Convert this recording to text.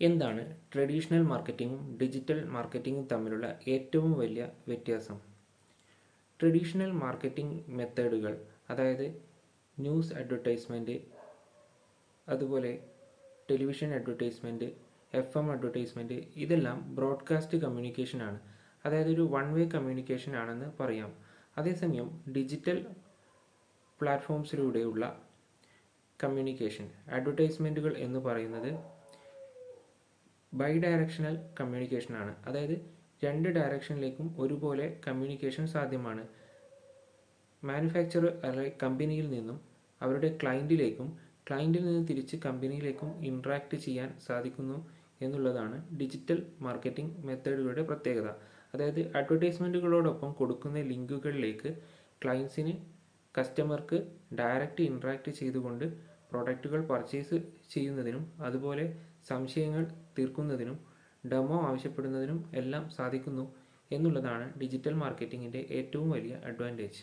എന്താണ് traditional മാർക്കറ്റിങ്ങും digital മാർക്കറ്റിങ്ങും തമ്മിലുള്ള ഏറ്റവും വലിയ വ്യത്യാസം? ട്രഡീഷണൽ മാർക്കറ്റിംഗ് മെത്തേഡുകൾ, അതായത് ന്യൂസ് അഡ്വർടൈസ്മെൻറ്റ്, അതുപോലെ ടെലിവിഷൻ അഡ്വർടൈസ്മെൻറ്റ്, FM അഡ്വർടൈസ്മെൻറ്റ്, ഇതെല്ലാം ബ്രോഡ്കാസ്റ്റ് കമ്മ്യൂണിക്കേഷനാണ്. അതായത് ഒരു വൺ വേ കമ്മ്യൂണിക്കേഷൻ ആണെന്ന് പറയാം. അതേസമയം ഡിജിറ്റൽ പ്ലാറ്റ്ഫോംസിലൂടെയുള്ള കമ്മ്യൂണിക്കേഷൻ, അഡ്വർടൈസ്മെൻറ്റുകൾ എന്ന് പറയുന്നത് ബൈ ഡയറക്ഷണൽ കമ്മ്യൂണിക്കേഷനാണ്. അതായത് രണ്ട് ഡയറക്ഷനിലേക്കും ഒരുപോലെ കമ്മ്യൂണിക്കേഷൻ സാധ്യമാണ്. മാനുഫാക്ചറർ അല്ലെങ്കിൽ കമ്പനിയിൽ നിന്നും അവരുടെ ക്ലയൻറ്റിലേക്കും ക്ലയൻറ്റിൽ നിന്ന് തിരിച്ച് കമ്പനിയിലേക്കും ഇൻട്രാക്ട് ചെയ്യാൻ സാധിക്കുന്നു എന്നുള്ളതാണ് ഡിജിറ്റൽ മാർക്കറ്റിംഗ് മെത്തേഡുകളുടെ പ്രത്യേകത. അതായത് അഡ്വർടൈസ്മെൻറ്റുകളോടൊപ്പം കൊടുക്കുന്ന ലിങ്കുകളിലേക്ക് ക്ലയൻസിന്, കസ്റ്റമർക്ക് ഡയറക്റ്റ് ഇൻട്രാക്ട് ചെയ്തുകൊണ്ട് പ്രൊഡക്റ്റുകൾ പർച്ചേസ് ചെയ്യുന്നതിനും അതുപോലെ സംശയങ്ങൾ തീർക്കുന്നതിനും ഡെമോ ആവശ്യപ്പെടുന്നതിനും എല്ലാം സാധിക്കുന്നു എന്നുള്ളതാണ് ഡിജിറ്റൽ മാർക്കറ്റിങ്ങിൻ്റെ ഏറ്റവും വലിയ അഡ്വാൻറ്റേജ്.